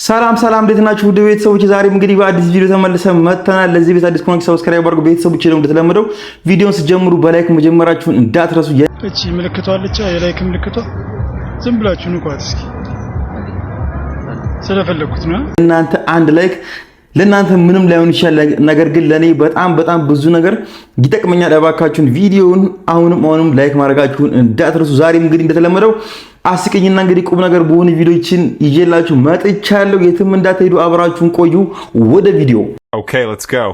ሰላም እንዴት ናችሁ? ውድ ቤተሰቦች ዛሬም እንግዲህ በአዲስ ቪዲዮ ተመልሰን መጥተናል። ለዚህ ቤት አዲስ ከሆናችሁ ሰብስክራይብ አድርጉ። ቤተሰቦች ነው እንደተለመደው ቪዲዮውን ስትጀምሩ በላይክ መጀመራችሁን እንዳትረሱ። እቺ ምልክቷ አለች፣ የላይክ ምልክቷ ዝም ብላችሁ ንኳት እስኪ። ስለፈለኩት ነው። እናንተ አንድ ላይክ ለእናንተ ምንም ላይሆን ይችላል፣ ነገር ግን ለኔ በጣም ብዙ ነገር ይጠቅመኛል። እባካችሁን ቪዲዮውን አሁንም ላይክ ማድረጋችሁን እንዳትረሱ። ዛሬም እንግዲህ እንደተለመደው አስቂኝና እንግዲህ ቁም ነገር በሆኑ ቪዲዮዎችን ይዤላችሁ መጥቻለሁ። የትም እንዳትሄዱ አብራችሁን ቆዩ። ወደ ቪዲዮ ኦኬ ሌትስ ጎ።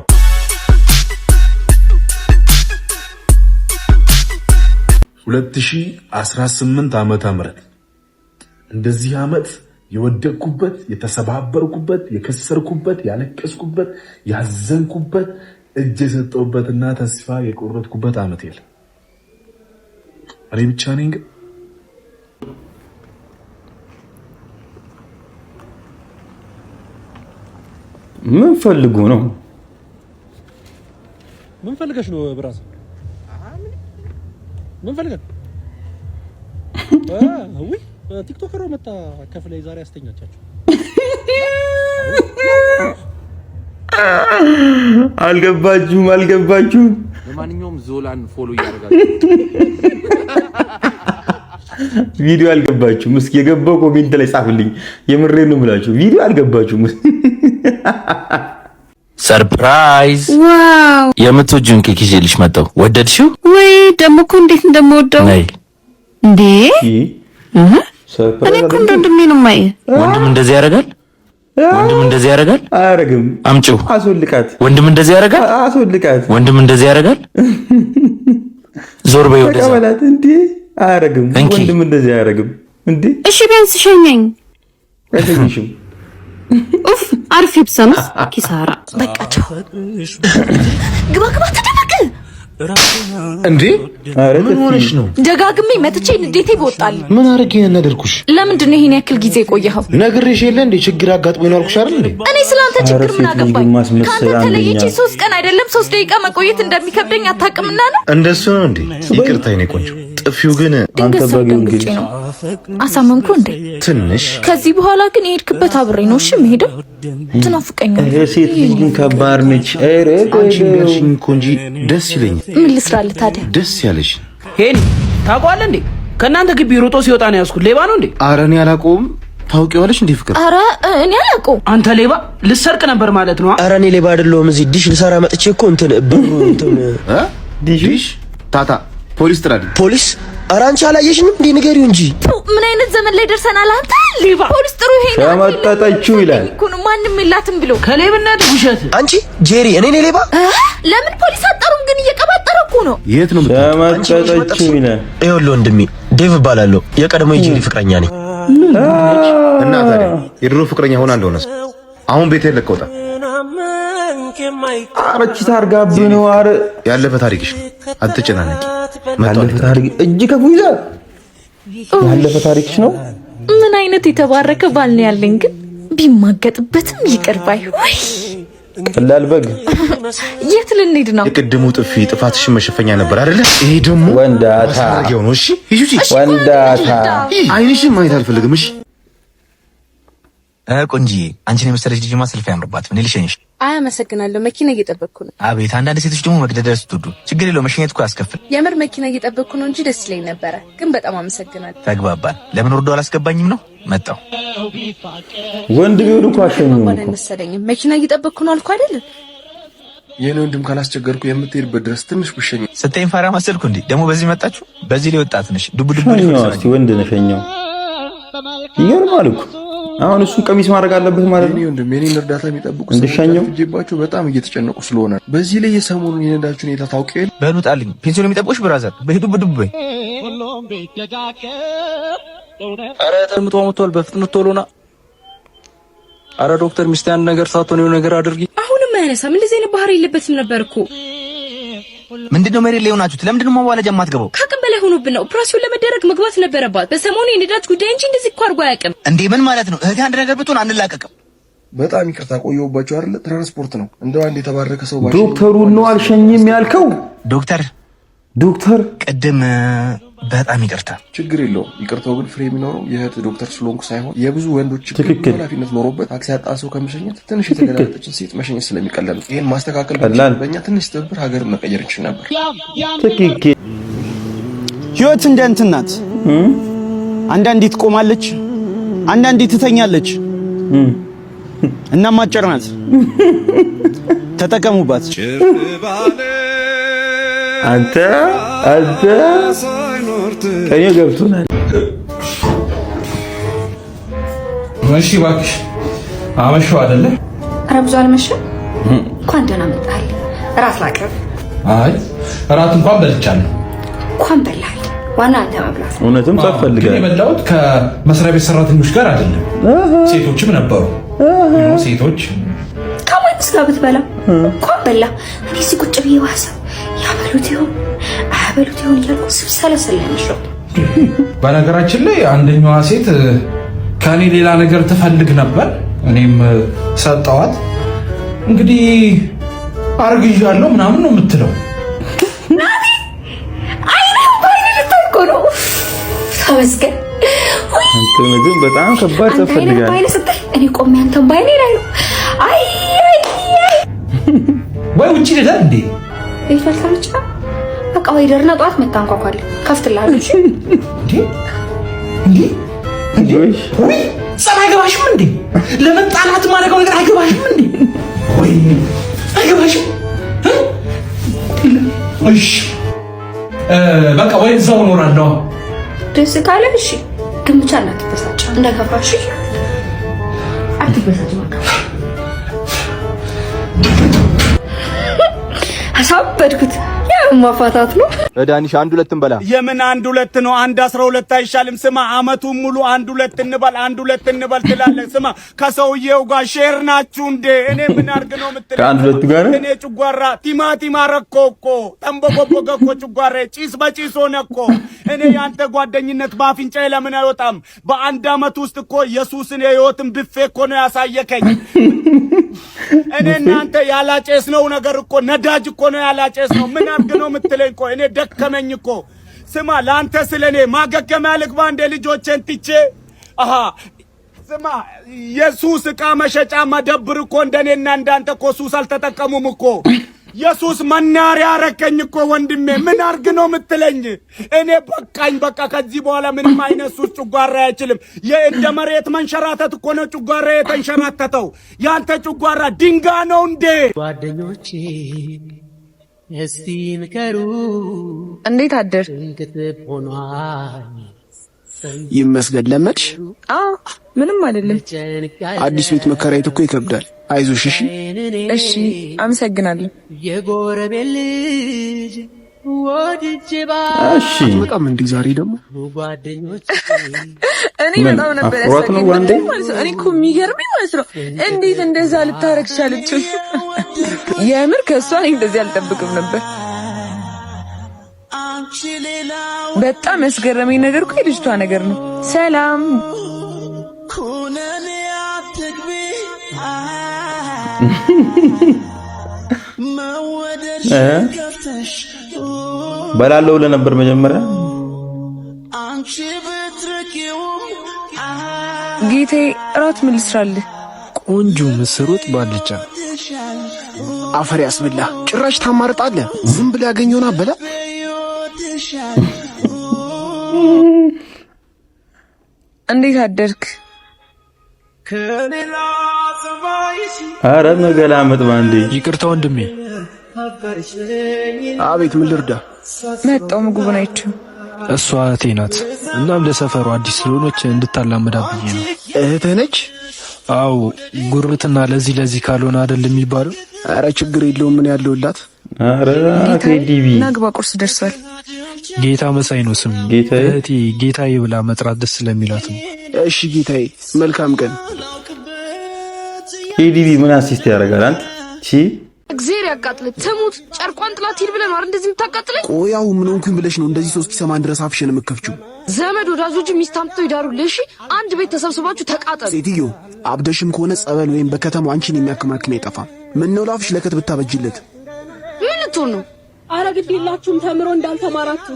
2018 ዓመተ ምህረት እንደዚህ ዓመት የወደቅኩበት፣ የተሰባበርኩበት፣ የከሰርኩበት፣ ያለቀስኩበት፣ ያዘንኩበት፣ እጅ የሰጠሁበትና ተስፋ የቆረጥኩበት ዓመት የለም። እኔ ብቻ ነኝ። ግን ምን ፈልጉ ነው? ምን ፈልገሽ ነው ብራስ? ምን ፈልገሽ? ወይ ቲክቶከር መጣ ከፍለ ዛሬ አስተኛቻችሁ። አልገባችሁም። ለማንኛውም ዞላን ፎሎ ያደርጋችሁ ቪዲዮ አልገባችሁም? እስኪ የገባው ኮሜንት ላይ ጻፍልኝ። የምሬን ነው ብላችሁ ቪዲዮ አልገባችሁም? ሰርፕራይዝ! ዋው! የምትወጂውን ኬክ ይዤልሽ መጣሁ። ወደድሽው ወይ? ደሞ እኮ እንዴት እንደምወደው ነይ። እንዴ እኔ እኮ እንደምንም ነው ማይ። ወንድም እንደዚህ ያደርጋል? ወንድም እንደዚህ ያደርጋል? አያረግም። አምጪው፣ አስወልቃት። ወንድም እንደዚህ ያደርጋል? አስወልቃት። ወንድም እንደዚህ ያደርጋል? ዞር በይ ወደዛ። ተቀበላት። እንዴ አያረግም። ወንድም እንደዚህ አያረግም። እንዴ እሺ ቢያንስ ሸኘኝ። አይተኝሽም? ኡፍ አርፊ ብሰምስ ኪሳራ። በቃ ቻው። ግባ ተደበቅ። እንዴ ምን ሆነሽ ነው? ደጋግሜ መጥቼ ንዴቴ ይወጣል። ምን አርጌ ነደርኩሽ? ለምንድን ነው ይሄን ያክል ጊዜ ቆየኸው? ነግሬሽ የለ እንዴ ችግር አጋጥሞኝ ነው አልኩሽ አይደል እንዴ? እኔ ስላንተ ችግር ምን አገባኝ? ካንተ ተለይቼ 3 ቀን አይደለም 3 ደቂቃ መቆየት እንደሚከብደኝ አታውቅምና ነው። እንደሱ ነው እንዴ? ይቅርታ የኔ ቆንጆ። ጥፊው ግን አንተ በግንግጭ ነው። አሳመንኩ እንዴ? ትንሽ። ከዚህ በኋላ ግን የሄድክበት አብሬ ነው እሺ የምሄደው። ትናፍቀኛለህ። ሴት ልጅ ግን ከባድ ነች። አንቺ ገርሽኝ እኮ እንጂ ደስ ይለኛል። ምን ልስራልህ ታዲያ? ደስ ያለሽ ሄኒ ታውቀዋለህ እንዴ? ከእናንተ ግቢ ሮጦ ሲወጣ ነው ያዝኩት። ሌባ ነው እንዴ? ኧረ እኔ አላውቀውም። ታውቂዋለሽ እንዴ ፍቅር? ኧረ እኔ አላውቀውም። አንተ ሌባ ልሰርቅ ነበር ማለት ነው? ኧረ እኔ ሌባ አይደለሁም። እዚህ ዲሽ ልሰራ መጥቼ እኮ ዲሽ ታታ ፖሊስ ጥራልኝ። ፖሊስ? ኧረ አንቺ አላየሽንም እንዴ? ንገሪው እንጂ። ምን አይነት ዘመን ላይ ደርሰናል? አንተ ሌባ! ፖሊስ ጥሩ ይሄ ነው ተመጣጣችሁ ይላል እኮ ነው። ማንም የላትም ብሎ ከሌብነት ውሸት። አንቺ ጄሪ እኔ ነኝ ሌባ? ለምን ፖሊስ አጠሩም? ግን እየቀባጠረ እኮ ነው። የት ነው ተመጣጣችሁ ይላል። ይኸውልህ ወንድሜ ዴቭ እባላለሁ። የቀድሞ የጄሪ ፍቅረኛ ነኝ። እና ታዲያ የድሮ ፍቅረኛ ሆና እንደሆነስ አሁን ቤት ለቀውጣ። አረቺ ታርጋብህ ነው። አረ ያለፈ ታሪክሽ አትጨናነቂ። ያለፈ ታሪክ እጅ ከፉ ይላል። ያለፈ ታሪክሽ ነው። ምን አይነት የተባረከ ባል ነው ያለኝ። ግን ቢማገጥበትም ይቅር ባይ። ወይ ቀላል በግ። የት ልንሄድ ነው? የቅድሙ ጥፊ ጥፋትሽን መሸፈኛ ነበር አይደለ? ይሄ ደግሞ ወንዳታ አርገው ነው። እሺ ይሁጂ። ወንዳታ አይንሽን ማየት አልፈልግም። እሺ ቆንጂዬ፣ አንቺን የመሰለች ልጅማ ሰልፍ ያምርባት። ምን ልሸኝሽ? አመሰግናለሁ። መኪና እየጠበቅኩ ነው። አቤት፣ አንዳንድ ሴቶች ደግሞ መግደደር ስትወዱ ችግር የለው፣ መሸኘት እኮ ያስከፍል። የምር መኪና እየጠበቅኩ ነው እንጂ ደስ ይለኝ ነበረ፣ ግን በጣም አመሰግናለሁ። ተግባባን። ለምን ወርዶ አላስገባኝም ነው? መጣው ወንድ ቢሆን እኮ አሸኘኝ እኮ መሰለኝም። መኪና እየጠበቅኩ ነው አልኩ አይደል? የኔ ወንድም ካላስቸገርኩ የምትሄድበት ድረስ ትንሽ ብሸኝ። ስትይኝ ፋራ መሰልኩ እንዴ? ደግሞ በዚህ መጣችሁ። በዚህ ላይ ወጣት ነሽ። ዱብ እስቲ ወንድ ነሸኛው። ይገርማል እኮ አሁን እሱን ቀሚስ ማድረግ አለበት ማለት ነው። ወንድም የኔን እርዳታ የሚጠብቁ ሰዎች በጣም እየተጨነቁ ስለሆነ በዚህ ላይ የሰሞኑን የነዳጅ ሁኔታ ታውቂ የለ። በሉጣልኝ ፔንሲል የሚጠብቁሽ ብራዘር በሄዱብ ዱብ በይ። አረ ተምቶ ሞቷል። በፍጥነት ቶሎና። አረ ዶክተር ሚስቲያን ነገር ሳትሆን የሆነ ነገር አድርጊ። አሁንም አያነሳም። እንደዚህ አይነት ባህሪ የለበትም ነበር እኮ። ምንድነው መሬት ላይ ሆናችሁት? ለምንድነው ማዋለጃ የማትገባው? ከአቅም በላይ ሆኖብን ነው። ኦፕሬሽን ለመደረግ መግባት ነበረባት። በሰሞኑ የነዳጅ ጉዳይ እንጂ እንደዚህ እኮ አድርጎ አያውቅም። እንዴ ምን ማለት ነው? እህቴ አንድ ነገር ብትሆን አንላቀቅም። በጣም ይቅርታ ቆየሁባችሁ አይደል? ትራንስፖርት ነው። እንደው አንድ የተባረከ ሰው ባሽ ዶክተሩ ነው አልሸኝም ያልከው? ዶክተር ዶክተር ቅድም በጣም ይቅርታ። ችግር የለውም። ይቅርታው ግን ፍሬ የሚኖረው የእህት ዶክተር ስለሆንኩ ሳይሆን የብዙ ወንዶች ኃላፊነት ኖሮበት ታክሲ ያጣ ሰው ከመሸኘት ትንሽ የተገላለጠችን ሴት መሸኘት ስለሚቀለል ነው። ይሄን ማስተካከል በእኛ ትንሽ ትብብር ሀገር መቀየር እንችል ነበር። ትክክል። ህይወት እንደ እንትን ናት። አንዳንዴ ትቆማለች፣ አንዳንዴ ትተኛለች እና ማጨር ናት። ተጠቀሙባት። አንተ ቀኝ ገብቶናል። እሺ እባክሽ አመሸው አይደለ? ኧረ ብዙ አልመሸም። እንኳን ደህና መጣህ። እራት ላቅርብ? አይ እራት እንኳን በልቻለሁ። እንኳን በላህ። ዋና አንተ መብላት። እውነትም ሳትፈልጋለህ። የበላሁት ከመስሪያ ቤት ሰራተኞች ጋር አይደለም፣ ሴቶችም ነበሩ። ሴቶች ከማንስ ጋር ብትበላ እንኳን በላህ። እኔ እዚህ ቁጭ ብዬ ዋሰብ ያበሉት ይሆን አያበሉት ይሆን እያልኩ ስብሰለሰል ያመሸው። በነገራችን ላይ አንደኛዋ ሴት ከኔ ሌላ ነገር ትፈልግ ነበር፣ እኔም ሰጠዋት። እንግዲህ አርግዣለሁ ምናምን ነው የምትለው። አይኔው ባይኔ ልታይኮ ነው። ተመስገን። አንተ ግን በጣም ከባድ ተፈልጋለህ። ባይኔ ስትል እኔ ቆሜ አንተን ባይኔ ላይ ነው። አይ ወይ ውጪ ልደር እንዴ? ይፈልታለች። በቃ ወይ ደርና ጧት መታንኳኳል ከፍትላለሁ። እሺ እንዴ ወይ ጸባይ አይገባሽም እንዴ? ለመጣላት ማድረገው ነገር አይገባሽም እንዴ? ወይ አይገባሽም? እሺ በቃ ወይ እዛው እኖራለሁ። ደስ ካለ እሺ፣ ግን ብቻ እንዳትበሳጭ፣ እንደከፋሽ አትበሳጭ። በቃ አሳበድኩት። ማፋታት ነው። ዳኒሽ አንድ ሁለት እንበላ። የምን አንድ ሁለት ነው? 1 12 አይሻልም? ስማ አመቱን ሙሉ አንድ ሁለት እንበል ትላለህ። ስማ ከሰውዬው ጋር ሼር ናችሁ እንዴ? እኔ ምን አድርግ ነው የምትለኝ? ከአንድ ሁለት ጋር እኔ ጭጓራ ቲማቲም አረኮ እኮ ተንበቆበቀ እኮ ጭጓራ ጭስ በጭስ ሆነ እኮ። እኔ ያንተ ጓደኝነት በአፍንጫዬ ለምን አይወጣም? በአንድ አመት ውስጥ እኮ ኢየሱስን የህይወትን ብፌ እኮ ነው ያሳየከኝ። እኔ እናንተ ያላጨስ ነው ነገር እኮ ነዳጅ እኮ ነው ያላጨስ ነው። ምን አድርግ ነው የምትለኝ? እኮ እኔ ደከመኝ እኮ። ስማ ለአንተ ስለኔ ማገገሚያ ልግባ እንደ ልጆቼን ትቼ። አሃ ስማ ኢየሱስ ዕቃ መሸጫ መደብር እኮ እንደኔና እንዳንተ እኮ ሱስ አልተጠቀሙም እኮ። ኢየሱስ መናሪያ አረከኝ እኮ ወንድሜ። ምን አድርግ ነው የምትለኝ? እኔ በቃኝ በቃ። ከዚህ በኋላ ምንም አይነት ሱስ ጭጓራ አይችልም። የእንደ መሬት መንሸራተት እኮ ነው ጭጓራ የተንሸራተተው። ያንተ ጭጓራ ድንጋይ ነው እንዴ? ጓደኞቼ እስቲ ምከሩ። እንዴት አደር? ይመስገን። ለመድሽ? አዎ ምንም አይደለም። አዲስ ቤት መከራየት እኮ ይከብዳል። አይዞሽ። እሺ እሺ፣ አመሰግናለሁ። የጎረቤት ልጅ ወድጄ እሺ በጣም እንዴ ዛሬ ደግሞ ጓደኞቼ እኔ በጣም ነበር ያሳቀኝ ማለት ነው። እኔ እኮ የሚገርመኝ ማለት ነው እንዴት እንደዛ ልታረግ ቻለች? የምር ከሷ እንደዚህ አልጠብቅም ነበር። በጣም ያስገረመኝ ነገር እኮ የልጅቷ ነገር ነው። ሰላም በላለው ለነበር መጀመሪያ ጌቴ እራት ምን ልስራልህ? ቆንጆ ምስር ወጥ ባልጫ። አፈር ያስብላ። ጭራሽ ታማርጣለህ። ዝም ብለህ ያገኘውና በላ። እንዴት አደርክ? አረ መገላመጥ ባንዴ። ይቅርታ ወንድሜ። አቤት ምን ልርዳ? መጣው ምግቡን አይቼው። እሷ እህቴ ናት። እናም ለሰፈሩ አዲስ ስለሆነች እንድታላምዳብኝ ነው። እህትህ ነች? አው ጉርትና ለዚህ ካልሆነ አይደል የሚባለው። አረ ችግር የለውም ምን ያለውላት። አረ ቴዲቢ ናግባ ቁርስ ደርሷል። ጌታ መሳይ ነው ስም። ጌታዬ እህቴ ጌታዬ ብላ መጥራት ደስ ስለሚላት ነው። እሺ ጌታዬ መልካም ቀን። ቴዲቢ ምን አሲስት ያደርጋል አንተ? እግዚአብሔር ያቃጥልህ። ትሙት ጨርቋን ጥላት ሂድ ብለህ ነው አይደል እንደዚህ የምታቃጥለኝ? ቆያው ምን ሆንኩኝ ብለሽ ነው እንደዚህ 3 ኪሰማን ድረስ አፍሽን የምከፍቺው? ዘመድ ወዳጆች ሚስታምተው ይዳሩልህ። እሺ አንድ ቤት ተሰብስባችሁ ተቃጠሉ። ሴትዮ አብደሽም ከሆነ ጸበል ወይም በከተማው አንቺን የሚያከማክም አይጠፋም። ምን ነው ላፍሽ ለከት ብታበጅለት? ምን ልትሆን ነው? አረ ግድ የላችሁም ተምሮ እንዳልተማራችሁ።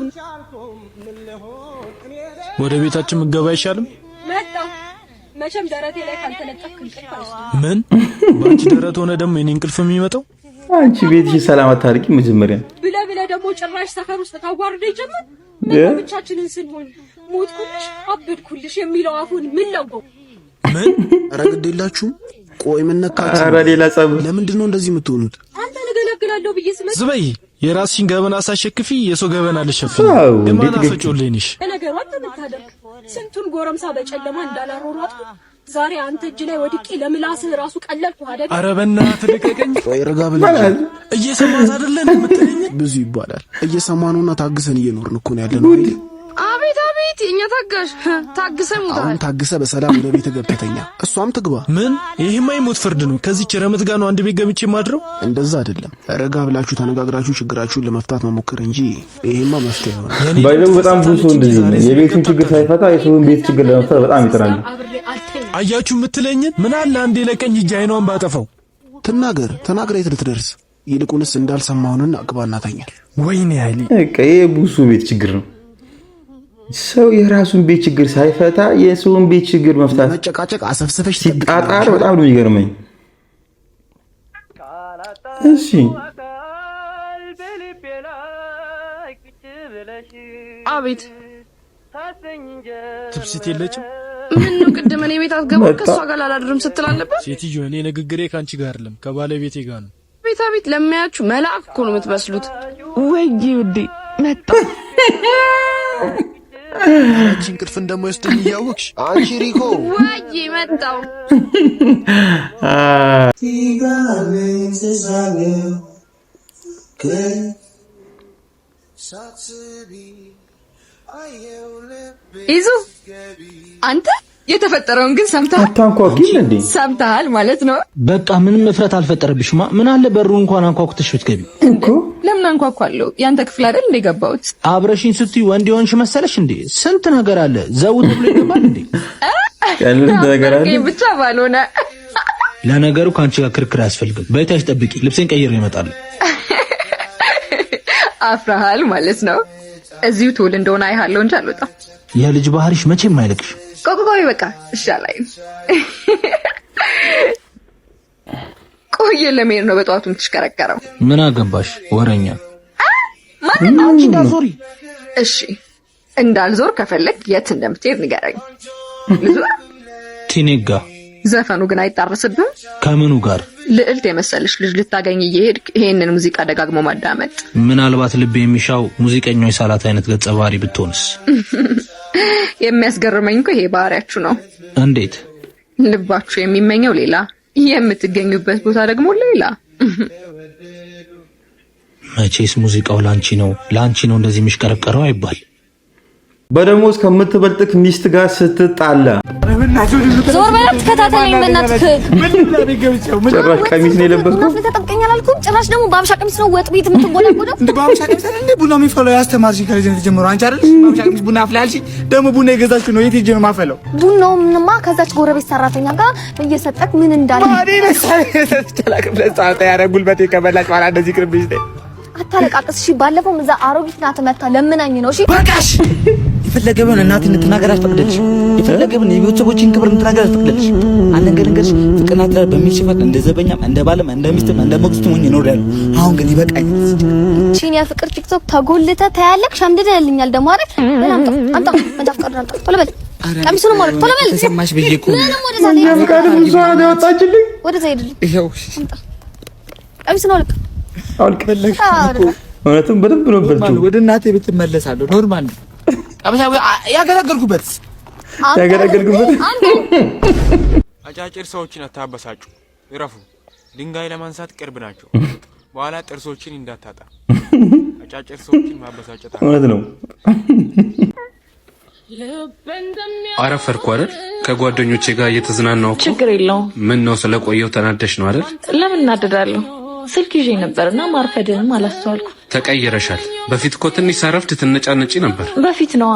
ወደ ቤታችን ምገባ አይሻልም? መጣ መቼም ደረቴ ላይ ካልተለጠፍክ እንቅልፍ አይወስድም። ምን ባንቺ ደረት ሆነ ደግሞ የኔ እንቅልፍ የሚመጣው? አንቺ ቤትሽ ሰላም አታርቂ መጀመሪያ ብለ ደግሞ ጭራሽ ሰፈር ውስጥ ታዋርደ ይጀምር። ብቻችንን ስንሆን ሞትኩልሽ አብድኩልሽ የሚለው አፉን ምን ለውቀው? ምን አረ ግድ የላችሁም። ቆይ ምን ነካችሁ? አረ ሌላ ጸብ። ለምንድን ነው እንደዚህ የምትሆኑት? አንተ ነገላግላለሁ ብዬ ስመጣ ዝበይ የራስሽን ገበና ሳሸክፊ የሰው ገበና ልሸፍኝ ለማን አፈጮልኝሽ? ለነገሩ አንተ ምታደርግ ስንቱን ጎረምሳ በጨለማ እንዳላሮሯት ዛሬ አንተ እጅ ላይ ወድቄ ለምላስህ ራሱ ቀለልኩ አይደል? አረ በእናትህ ልቀቀኝ። ወይ ረጋ ብለህ እየሰማህ አይደለም የምትለኝ? ብዙ ይባላል እየሰማኑና ታግሰን እየኖርን እኮ ነው ያለነው አይደል? አቤት አቤት የኛ ታግሰን ሙታል። አሁን ታግሰ በሰላም ወደ ቤት ገብተኛ እሷም ትግባ። ምን ይሄማ የሞት ፍርድ ነው። ከዚህ ቸረመት ጋር ነው አንድ ቤት ገብቼ ማድረው? እንደዛ አይደለም። ረጋ ብላችሁ ተነጋግራችሁ ችግራችሁን ለመፍታት መሞከር እንጂ ይሄማ መፍትሄ ነው። ባይዘው በጣም ብዙ እንደዚህ ነው። የቤቱን ችግር ሳይፈታ የሰውን ቤት ችግር ለመፍታት በጣም ይጥራል። አያችሁ የምትለኝን ምን አለ አንዴ ለቀኝ እጅ አይኗን ባጠፋው። ተናገር የት ልትደርስ? ይልቁንስ እንዳልሰማውንና አቅባና ታኛል። ወይኔ አይሊ በቃ የቡሱ ቤት ችግር ነው። ሰው የራሱን ቤት ችግር ሳይፈታ የሰውን ቤት ችግር መፍታት መጨቃጨቅ አሰፍሰፈሽ ሲጣጣር በጣም ነው የሚገርመኝ። እሺ አቤት ትብስት የለችም። ምን ነው ቅድም እኔ ቤት አትገባ ከሷ ጋር አላድርም ስትል አለበት? ሴትዮ እኔ ንግግሬ ካንቺ ጋር አይደለም ከባለቤቴ ጋር ነው። ቤት ለማያችሁ መልአክ እኮ ነው የምትመስሉት። ወይ ውዴ መጣ አንቺ እንቅልፍ እንደማይወስደኝ እያወቅሽ አንቺ ሪኮ ወይ መጣው ይዙ አንተ የተፈጠረውን ግን ሰምተሃል? አታንኳኩኝ እንዴ? ሰምተሃል ማለት ነው። በቃ ምንም መፍራት አልፈጠረብሽማ። ምን አለ በሩ እንኳን አንኳኩተሽ ብትገቢ እኮ። ለምን አንኳኳለሁ? ያንተ ክፍል አይደል እንደ ገባሁት? አብረሽኝ ስትይ ወንድ የሆንሽ መሰለሽ እንዴ? ስንት ነገር አለ። ዘው ተብሎ ይገባል እንዴ? ቀልድ ነገር አለ ብቻ ባልሆነ። ለነገሩ ካንቺ ጋር ክርክር አያስፈልግም። በይታሽ ጠብቂ፣ ልብሴን ቀይሬ እመጣለሁ። አፍራሃል ማለት ነው። እዚሁ ትውል እንደሆነ አይሃለሁ እንጂ አልወጣም። የልጅ ባህሪሽ መቼም አይለቅሽ። ቆቆቆይ በቃ እሻላይ ቆይ ለምን ነው በጧቱ የምትሽከረከረው? ምን አገባሽ ወረኛ። ማን አንቺ እንዳዞሪ? እሺ እንዳልዞር ከፈለክ የት እንደምትሄድ ንገረኝ። ልዞር ቲኔጋ። ዘፈኑ ግን አይጣርስብም? ከምኑ ጋር? ልዕልት የመሰለሽ ልጅ ልታገኝ እየሄድክ ይሄንን ሙዚቃ ደጋግሞ ማዳመጥ። ምናልባት ልብ የሚሻው ሙዚቀኛው የሳላት አይነት ገጸ ባህሪ ብትሆንስ? የሚያስገርመኝ እኮ ይሄ ባህሪያችሁ ነው። እንዴት? ልባችሁ የሚመኘው ሌላ፣ የምትገኙበት ቦታ ደግሞ ሌላ። መቼስ ሙዚቃው ላንቺ ነው እንደዚህ የሚሽከረከረው አይባል። በደሞዝ ከምትበልጥክ ሚስት ጋር ስትጣላ ዞር በላት ተከታተለኝ በእናትህ። ጭራሽ ቀሚስ ነው የለበስኩት። ተጠብቀኛል አልኩኝ። ጭራሽ ደግሞ በአብሻ ቀሚስ ነው ወጥ ቤት የምትጎዳጎደው። እንዴ በአብሻ ቀሚስ እንዴ ቡና የሚፈለው ያስተማርሽኝ ከልጅነት ጀምሮ አንቺ አይደል? በአብሻ ቀሚስ ቡና አፍላልሽ። ደግሞ ቡና የገዛችው ነው የት ሄጄ ነው ማፈለው? ቡናውንማ ከዛች ጎረቤት ሰራተኛ ጋር እየሰጠክ ምን እንዳለ ጉልበቴ ከበላሽ በኋላ እንደዚህ ቅርብሽ ነኝ። አታለቃቅስ እሺ። ባለፈው እዛ አሮጊት ናት መታ ለምናኝ ነው። እሺ በቃሽ። የፈለገውን እናት እንድትናገር አትፈቅድልሽ። የፈለገውን የቤተሰቦችን ክብር እንድትናገር አትፈቅድልሽ። አንድ ነገር ልንገርሽ፣ ፍቅርና ትዳር በሚል ሲፈቅድ እንደ ዘበኛም እንደ ባለም እንደ ሚስትም እንደ ሞግዚትም ሆኜ እኖራለሁ። አሁን ግን ይበቃኝ። ቺን የፍቅር ቲክቶክ ተጎልተ ታያለክ። ሸምድደልኛል ደግሞ አይደል? በላምጣ አምጣ መንጃ ፍቃድ አምጣ። ቶሎ በል ቀሚሱን ማለት ቶሎ በል። ተሰማሽ ብዬ እኮ ወደ ዛሬ ፍቃድ ብዙ ነው ያወጣችልኝ። ወደ ዛሬ አይደል? ይሄው አምጣ ቀሚሱን አውልቅ አልከለሽ እውነትም በደንብ ነው በልቶ ወደ እናቴ ቤት እመለሳለሁ። ኖርማል ነው። አብሻው ያገለገልኩበት አጫጭር ሰዎችን አታበሳጩ፣ ይረፉ። ድንጋይ ለማንሳት ቅርብ ናቸው፣ በኋላ ጥርሶችን እንዳታጣ። አጫጭር ሰዎችን ማበሳጨት እውነት ነው። አረፈርኩ አይደል? ከጓደኞቼ ጋር እየተዝናናው እኮ። ችግር የለውም። ምን ነው ስለቆየው ተናደሽ ነው አይደል? ለምን እናደዳለሁ? ስልክ ይዤ ነበርና ማርፈድንም አላስተዋልኩ። ተቀይረሻል። በፊት እኮ ትንሽ ሳረፍድ ትነጫነጪ ነበር። በፊት ነዋ።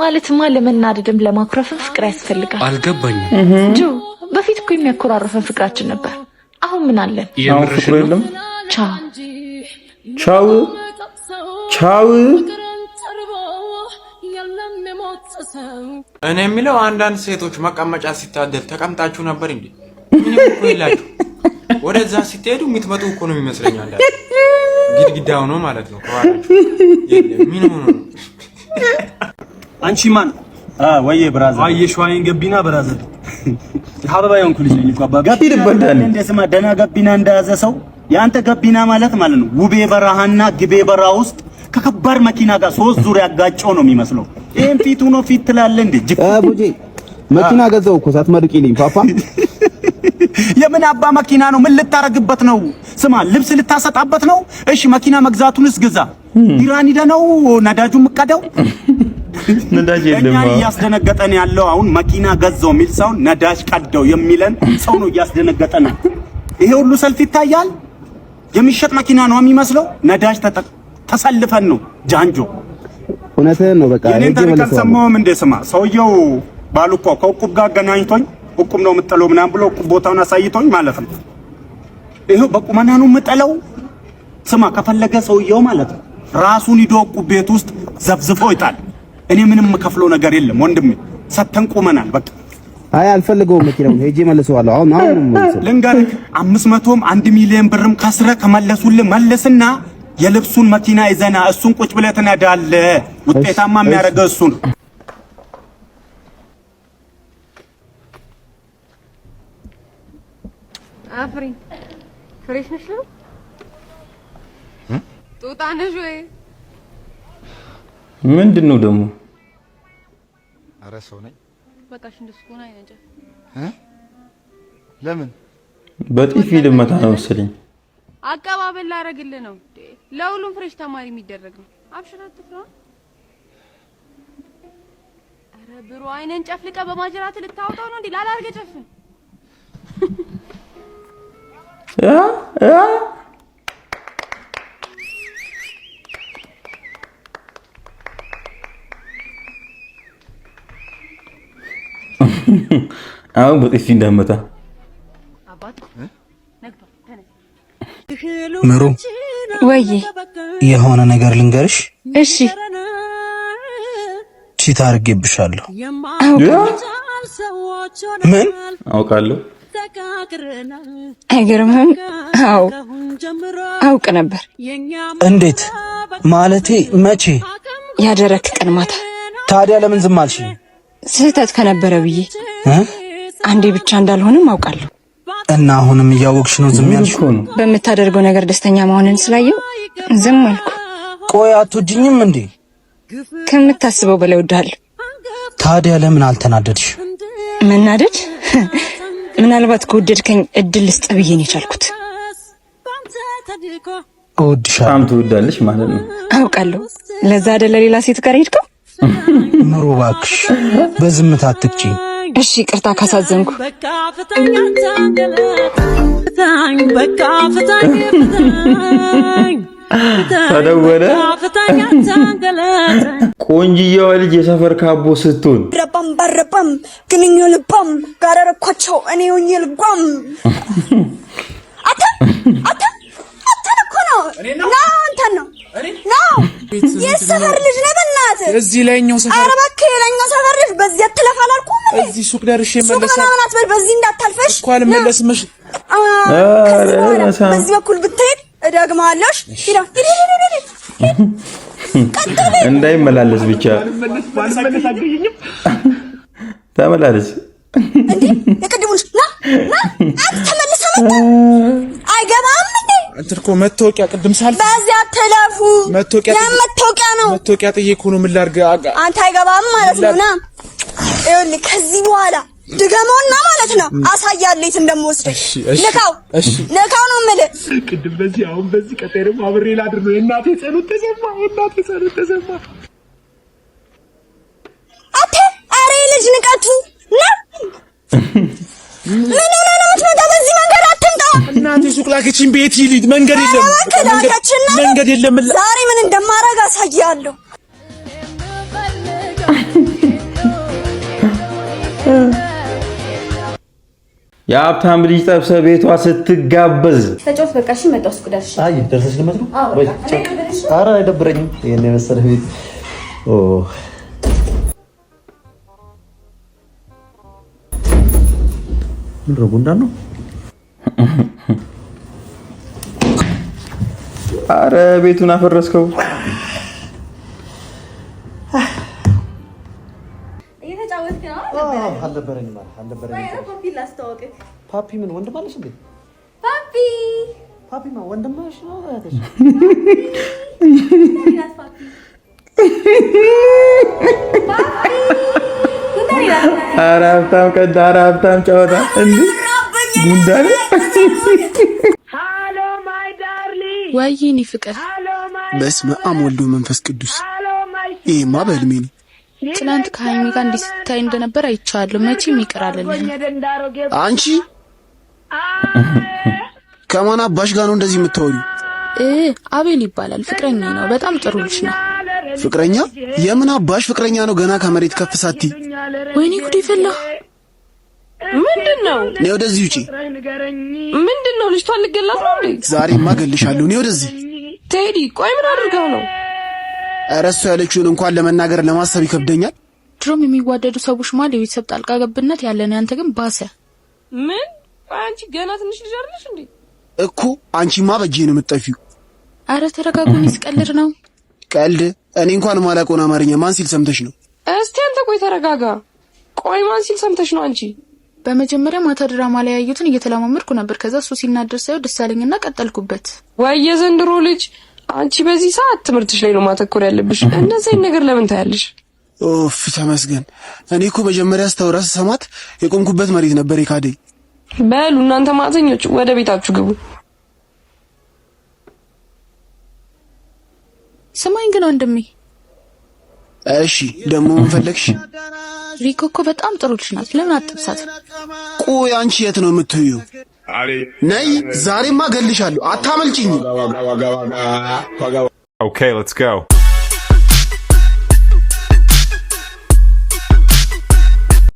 ማለትማ ለመናደድም ለማኩረፍም ፍቅር ያስፈልጋል። አልገባኝም። ጆ በፊት እኮ የሚያኮራረፈን ፍቅራችን ነበር። አሁን ምን አለን? የምርሽ ነው? ቻው ቻው ቻው። እኔ የሚለው አንዳንድ ሴቶች መቀመጫ ሲታደል ተቀምጣችሁ ነበር እንዴ? ምንም እኮ የላችሁ። ወደዛ ስትሄዱ የምትመጡ እኮ ነው የሚመስለኝ። አንዳንድ ግድግዳ ሆኖ ማለት ነው ከኋላችሁ። ምን ሆኖ ነው? አንቺ ማን? ወዬ ብራዘር አየሽዋይን ገቢና ብራዘር ሀበባ የሆንኩ ልጅ ነኝ እኮ አባ ገቢ ልበዳል እንደ ስማ ደና ገቢና እንደያዘ ሰው ያንተ ገቢና ማለት ነው ውቤ በረሃና ግቤ በረሃ ውስጥ ከከባድ መኪና ጋር 3 ዙር ያጋጨው ነው የሚመስለው። ይሄን ፊቱ ነው ፊት ትላለህ እንዴ? ቡጄ መኪና ገዛው እኮ ሳትመርቂልኝ ፓፓ። የምን አባ መኪና ነው? ምን ልታረግበት ነው? ስማ ልብስ ልታሰጣበት ነው? እሺ መኪና መግዛቱንስ ግዛ። ኢራን ሄደ ነው ነዳጁ ምቀደው ነዳጅ የለም። እኛ እያስደነገጠን ያለው አሁን መኪና ገዛው የሚል ሰው ነዳጅ ቀደው የሚለን ሰው ነው እያስደነገጠን። ይሄ ሁሉ ሰልፍ ይታያል። የሚሸጥ መኪና ነው የሚመስለው። ነዳጅ ተሰልፈን ነው ጃንጆ። እውነትህን ነው። በቃ እኔ ተከሰማውም እንደ ስማ ሰውየው ባሉኮ ከቁብ ጋር ገናኝቶኝ ቁብ ነው የምጠለው ምናምን ብሎ ቁብ ቦታውን አሳይቶኝ ማለት ነው። ይሄው በቁመና ነው የምጠለው። ስማ ከፈለገ ሰውየው ማለት ነው ራሱን ሂዶ ቁብ ቤት ውስጥ ዘፍዝፎ ይጣል። እኔ ምንም ከፍለው ነገር የለም ወንድሜ፣ ሰተን ቁመናል። በቃ አይ አልፈልገውም መኪናውን ሄጄ መልሰዋለሁ። አሁን ልንገርህ 500ም 1 ሚሊዮን ብርም ከስረ ከመለሱልህ መልስና የልብሱን መኪና ይዘና እሱን ቁጭ ብለህ ትነዳለህ። ውጤታማ የሚያደርገው እሱ ነው። አፍሪን ፍሬሽ ነሽ ነው? ጦጣ ነሽ ወይ? ምንድነው ደግሞ? አረ ሰው ነኝ። በቃሽ እንደሱ ሆነ አይነጀ ለምን በጥፊ ልመታ ነው መሰለኝ። አቀባበል ላደርግልህ ነው። ለሁሉም ፍሬሽ ተማሪ የሚደረግ ነው። አብሽራ አትፍራ። አረ ብሩ አይነን ጨፍልቀ በማጅራት ልታወጣው ነው እንዴ? ላላርገ ጨፍን አሁን በጥፊ እንዳመታ ምሩ ወይ የሆነ ነገር ልንገርሽ። እሺ ቺታ አድርጌብሻለሁ። ምን አውቃለሁ? አይገርምህም? አዎ አውቅ ነበር። እንዴት ማለቴ? መቼ? ያደረክ ቀን ማታ። ታዲያ ለምን ዝም አልሽ? ስህተት ከነበረ ብዬ አንዴ ብቻ እንዳልሆንም አውቃለሁ። እና አሁንም እያወቅሽ ነው ዝም ያልሽው? በምታደርገው ነገር ደስተኛ መሆንን ስላየው ዝም አልኩ። ቆይ አትወጂኝም እንዴ? ከምታስበው በላይ እወድሃለሁ። ታዲያ ለምን አልተናደድሽ? መናደድ? ምናልባት ከወደድከኝ እድል ልስጥ ብዬ ነው የቻልኩት። እወድሻለሁ። በጣም ትወዳለሽ ማለት ነው። አውቃለሁ። ለዛ አይደለ ሌላ ሴት ጋር ሄድከው? ምሩ እባክሽ በዝምታ አትቅጪኝ። እሺ ቅርታ ካሳዘንኩ። ተደወለ። ቆንጅዬዋ ልጅ የሰፈር ካቦ ስትሆን ረባም ባረባም ግንኙ ልባም ጋረረኳቸው እኔ ሆኜ ልጓም አታ እኮ ነው አንተን ነው የሰፈር ልጅ ነህ። በእናትህ እዚህ ላይኛው ሰፈር። ኧረ እባክህ የላይኛው ሰፈር ልጅ በዚህ አትለፍ አላልኩም? እዚህ ሱቅ ደርሼ መለሰ። ሱቅ ምናምን አትበል፣ በዚህ እንዳታልፈሽ እኮ አልመለስም። እሺ በዚህ በኩል ብትሄድ እደግማለሁ። ሂዳ እንዳይመላለስ ብቻ ተመላለስ። እንዴ የቅድሙን ና አንተ ተመልሰህ መጣ። አይገባም እንዴ እንትን እኮ መታወቂያ ቅድም ሳልፍ በዚህ አትለፉ። መታወቂያ ነው። መታወቂያ ጥዬ እኮ ነው። ምን ላድርግ? አንተ አይገባም ማለት ነው። ና ይኸውልህ ከዚህ በኋላ ድገመውና ማለት ነው አሳያለሁ የት እንደምወስድህ። ንካው ነው የምልህ። ቅድም በዚህ አሁን በዚህ ቀጣይ ደግሞ አብሬ ላድር ነው። የእናቴ ጸሎት ተሰማ። ኧረ ልጅ ንቀቱ ና ምን ሆነ ነው የምትመጣው? በዚህ መንገድ አትምጣ። እናቴ ሱቅ ላከችኝ። ቤት ይልድ መንገድ የለም። ዛሬ ምን እንደማደርግ አሳያለሁ። የሀብታም ልጅ ጠብሰ ቤቷ ስትጋበዝ ተጫወት በቃ እሺ መጣሁ እስኩ ደርሽ አይ ደርሰሽ ልመት ነው ወይ ኧረ አይደብረኝም ይሄን የመሰለ ቤት ኦ ምን ረጉንዳ ነው አረ ቤቱን አፈረስከው እየተጫወትክ ነው አልነበረኝም ፓፒ ላስተዋወቅህ ፓፒ ምን ወንድም አለሽ እንዴ ፓፒ ማ ወንድምሽ ነው ታያለሽ ኧረ ሀብታም ቀዳ ኧረ ሀብታም ጨዋታ እንዴ ጉንዳን ወይኔ ፍቅር በስመ አብ ወልዶ መንፈስ ቅዱስ ይሄማ በህልሜ ነው ትናንት ከሀይሚ ጋር እንዲህ ስታይ እንደነበር አይቻለሁ መቼም ይቅር አለልኝ አንቺ ከማን አባሽ ጋር ነው እንደዚህ የምታወሪው አቤል ይባላል ፍቅረኛ ነው በጣም ጥሩ ልጅ ነው ፍቅረኛ የምን አባሽ ፍቅረኛ ነው ገና ከመሬት ከፍ ሳቲ ወይኔ ጉድ ይፈላ ምንድነው ነው ወደዚህ ውጪ ምንድነው ልጅቷን ልገላት ነው እንዴ ዛሬማ ገልሻለሁ ነው ወደዚህ ቴዲ ቆይ ምን አድርገው ነው ኧረ እሱ ያለችውን እንኳን ለመናገር ለማሰብ ይከብደኛል ድሮም የሚዋደዱ ሰዎች ማለት የቤተሰብ ጣልቃ ገብነት ያለን ያንተ ግን ባሰ ምን አንቺ ገና ትንሽ ልጅ አይደለሽ እንዴ እኮ አንቺማ በጄ ነው የምትጠፊው አረ ተረጋጉኝ ስቀልድ ነው ቀልድ እኔ እንኳን ማላቆና አማርኛ ማን ሲል ሰምተሽ ነው እስቲ አንተ ቆይ ተረጋጋ ቆይ ማን ሲል ሰምተሽ ነው አንቺ በመጀመሪያ ማታ ድራማ ላይ ያዩትን እየተለማመድኩ ነበር ከዛ እሱ ሲናደር ሳይው ደስ አለኝና ቀጠልኩበት ወይ የዘንድሮ ልጅ አንቺ በዚህ ሰዓት ትምህርትሽ ላይ ነው ማተኮር ያለብሽ እንደዚህ ነገር ለምን ታያለሽ ኦፍ ተመስገን እኔ እኮ መጀመሪያ አስተውራ ሰማት የቆምኩበት መሬት ነበር የካደኝ በሉ እናንተ ማዘኞች ወደ ቤታችሁ ግቡ ስማኝ ግን ወንድሜ እሺ ደሞ ምን ፈለግሽ ሪኮ እኮ በጣም ጥሩ ልጅ ናት ለምን አጥብሳት ቆይ አንቺ የት ነው የምትይው ነይ ዛሬማ ገልሻለሁ አታመልጪኝ Okay, let's go.